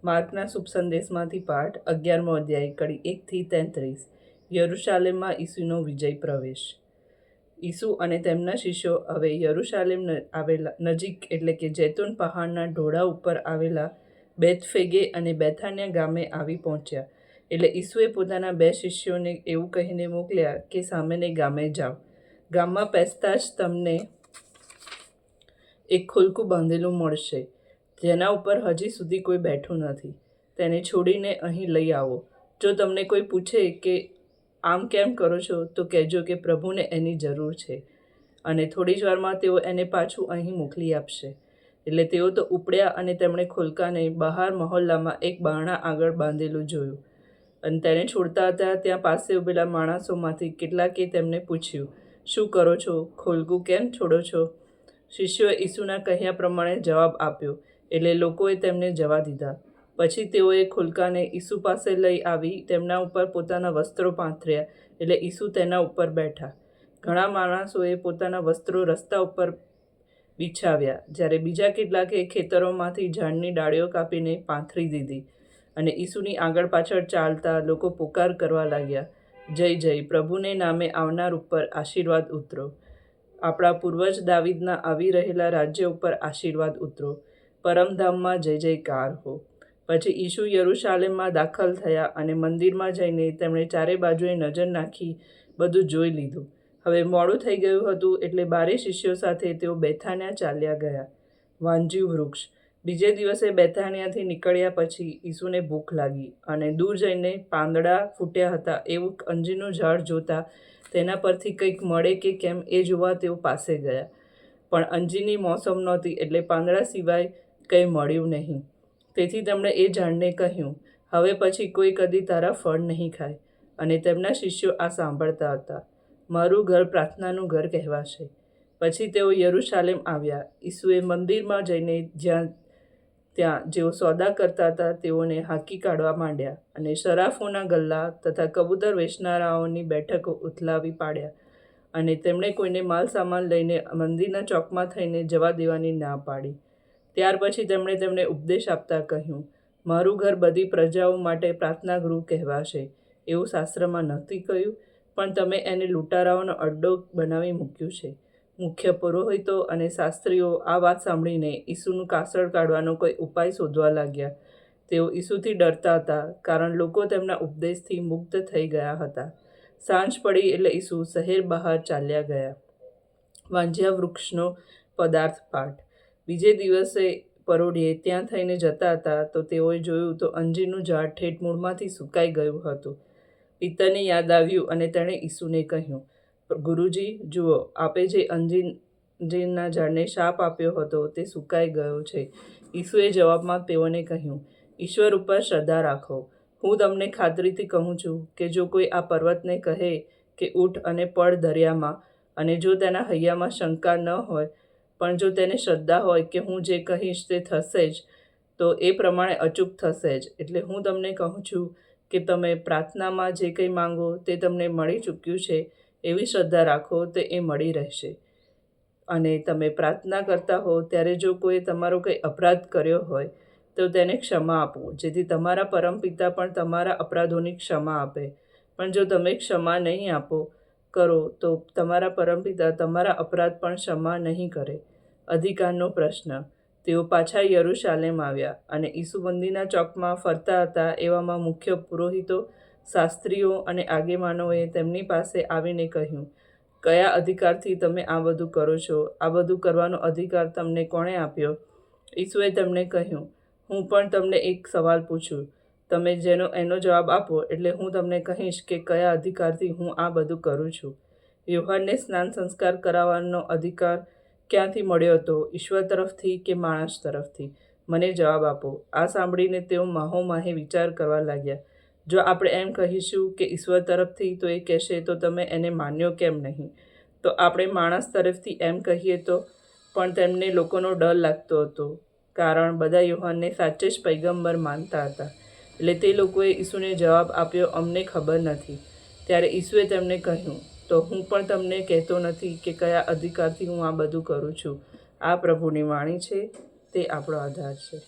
માર્કના શુભ સંદેશમાંથી પાઠ 11મો અધ્યાય કડી 1-33 યરૂશાલેમમાં ઈસુનો વિજય પ્રવેશ. ઈસુ અને તેમના શિષ્યો હવે યરૂશાલેમ આવેલા નજીક એટલે કે જૈતૂન પહાડના ઢોળા ઉપર આવેલા બેથફેગે અને બેથાનિયા ગામે આવી પહોંચ્યા. એટલે ઈસુએ પોતાના 2 શિષ્યોને એવું કહીને મોકલ્યા કે સામેને ગામે જાઓ. ગામમાં પહોંચતા જ તમને એક ખોલકું બાંધેલું મળશે, જેના ઉપર હજી સુધી કોઈ બેઠું નથી. તેને છોડીને અહીં લઈ આવો. જો તમને કોઈ પૂછે કે આમ કેમ કરો છો, તો કહેજો કે પ્રભુને એની જરૂર છે અને થોડી જ વારમાં તેઓ એને પાછું અહીં મોકલી આપશે. એટલે તેઓ તો ઉપડ્યા અને તેમણે ખોલકાને બહાર મહોલ્લામાં એક બારણા આગળ બાંધેલું જોયું. અને તેને છોડતા હતા ત્યાં પાસે ઉભેલા માણસોમાંથી કેટલાકે તેમને પૂછ્યું, શું કરો છો? ખોલકું કેમ છોડો છો? શિષ્યોએ ઈસુના કહ્યા પ્રમાણે જવાબ આપ્યો. એટલે લોકોએ તેમને જવા દીધા. પછી તેઓએ ખોલકાને ઈસુ પાસે લઈ આવી તેમના ઉપર પોતાના વસ્ત્રો પાથર્યા. એટલે ઈસુ તેના ઉપર બેઠા. ઘણા માણસોએ પોતાના વસ્ત્રો રસ્તા ઉપર બિછાવ્યા, જ્યારે બીજા કેટલાકે ખેતરોમાંથી ઝાડની ડાળીઓ કાપીને પાથરી દીધી. અને ઈસુની આગળ પાછળ ચાલતા લોકો પુકાર કરવા લાગ્યા, જય જય, પ્રભુને નામે આવનાર ઉપર આશીર્વાદ ઉતરો. આપણા પૂર્વજ દાવીદના આવી રહેલા રાજ્ય ઉપર આશીર્વાદ ઉતરો. પરમધામમાં જય જયકાર હો. પછી ઈસુ યરૂશાલેમમાં દાખલ થયા અને મંદિરમાં જઈને તેમણે ચારે બાજુએ નજર નાખી બધું જોઈ લીધું. હવે મોડું થઈ ગયું હતું, એટલે 12 શિષ્યો સાથે તેઓ બેથાનિયા ચાલ્યા ગયા. વાંજ્યું વૃક્ષ. બીજે દિવસે બેથાનિયાથી નીકળ્યા પછી ઈસુને ભૂખ લાગી અને દૂર જઈને પાંદડા ફૂટ્યા હતા એવું અંજીરનું ઝાડ જોતા તેના પરથી કંઈક મળે કે કેમ એ જોવા તેઓ પાસે ગયા. પણ અંજીરની મોસમ નહોતી, એટલે પાંદડા સિવાય કંઈ મળ્યું નહીં. તેથી તેમણે એ ઝાડને કહ્યું, હવે પછી કોઈ કદી તારા ફળ નહીં ખાય. અને તેમના શિષ્યો આ સાંભળતા હતા. મારું ઘર પ્રાર્થનાનું ઘર કહેવાશે. પછી તેઓ યરૂશાલેમ આવ્યા. ઈસુએ મંદિરમાં જઈને ત્યાં જેઓ સોદા કરતા હતા તેઓને હાંકી કાઢવા માંડ્યા અને શરાફોના ગલ્લા તથા કબૂતર વેચનારાઓની બેઠકો ઉથલાવી પાડ્યા. અને તેમણે કોઈને માલ સામાન લઈને મંદિરના ચોકમાં થઈને જવા દેવાની ના પાડી. ત્યાર પછી તેમણે તેમને ઉપદેશ આપતા કહ્યું, મારું ઘર બધી પ્રજાઓ માટે પ્રાર્થના ગૃહ કહેવાશે, એવું શાસ્ત્રમાં નથી કહ્યું, પણ તમે એને લૂંટારાઓનો અડ્ડો બનાવી મૂક્યું છે. મુખ્ય પુરોહિતો અને શાસ્ત્રીઓ આ વાત સાંભળીને ઈસુનું કાસળ કાઢવાનો કોઈ ઉપાય શોધવા લાગ્યા. તેઓ ઈસુથી ડરતા હતા, કારણ લોકો તેમના ઉપદેશથી મુગ્ધ થઈ ગયા હતા. સાંજ પડી એટલે ઈસુ શહેર બહાર ચાલ્યા ગયા. વાંજ્યા વૃક્ષનો પદાર્થ પાઠ. બીજે દિવસે પરોઢિયે ત્યાં થઈને જતા હતા તો તેઓએ જોયું તો અંજીરનું ઝાડ ઠેઠ મૂળમાંથી સુકાઈ ગયું હતું. પિત્તરને યાદ આવ્યું અને તેણે ઈસુને કહ્યું, ગુરુજી, જુઓ, આપે જે અંજીરના ઝાડને શાપ આપ્યો હતો તે સુકાઈ ગયો છે. ઈસુએ જવાબમાં તેઓને કહ્યું, ઈશ્વર ઉપર શ્રદ્ધા રાખો. હું તમને ખાતરીથી કહું છું કે જો કોઈ આ પર્વતને કહે કે ઊઠ અને પડ દરિયામાં, અને જો તેના હૈયામાં શંકા ન હોય, પણ જો તેને શ્રદ્ધા હોય કે હું જે કહીશ તે થશે જ, તો એ પ્રમાણે અચૂક થશે જ. એટલે હું તમને કહું છું કે તમે પ્રાર્થનામાં જે કંઈ માંગો તે તમને મળી ચૂક્યું છે. એવી શ્રદ્ધા રાખો તો એ મળી રહેશે. અને તમે પ્રાર્થના કરતા હો ત્યારે જો કોઈ તમારો કંઈ અપરાધ કર્યો હોય તો તેને ક્ષમા આપો, જેથી તમારા પરમપિતા પણ તમારા અપરાધોની ક્ષમા આપે. પણ જો તમે ક્ષમા નહીં કરો તો તમારા પરમપિતા તમારા અપરાધ પણ ક્ષમા નહીં કરે. અધિકારનો પ્રશ્ન. તેઓ પાછા યરૂશાલેમ આવ્યા અને ઈસુ મંદિરના ચોકમાં ફરતા હતા. એવામાં મુખ્ય પુરોહિતો, શાસ્ત્રીઓ અને આગેવાનોએ તેમની પાસે આવીને કહ્યું, કયા અધિકારથી તમે આ બધું કરો છો? આ બધું કરવાનો અધિકાર તમને કોણે આપ્યો? ઈસુએ તેમને કહ્યું, હું પણ તમને એક સવાલ પૂછું, તમે એનો જવાબ આપો એટલે હું તમને કહીશ કે કયા અધિકારથી હું આ બધું કરું છું. યોહાનને સ્નાન સંસ્કાર કરાવવાનો અધિકાર ક્યાંથી મળ્યો હતો? ઈશ્વર તરફથી કે માણસ તરફથી? મને જવાબ આપો. આ સાંભળીને તેઓ માહોમાહે વિચાર કરવા લાગ્યા. જો આપણે એમ કહીશું કે ઈશ્વર તરફથી, તો એ કહેશે તો તમે એને માન્યો કેમ નહીં? તો આપણે માણસ તરફથી એમ કહીએ તો? પણ તેમને લોકોનો ડર લાગતો હતો, કારણ બધા યોહાનને સાચે જ પૈગંબર માનતા હતા. એટલે તે લોકોએ ઈસુને જવાબ આપ્યો, અમને ખબર નથી. ત્યારે ઈસુએ તેમને કહ્યું, તો હું પણ તમને કહેતો નથી કે કયા અધિકારથી હું આ બધું કરું છું. આ પ્રભુની વાણી છે, તે આપણો આધાર છે.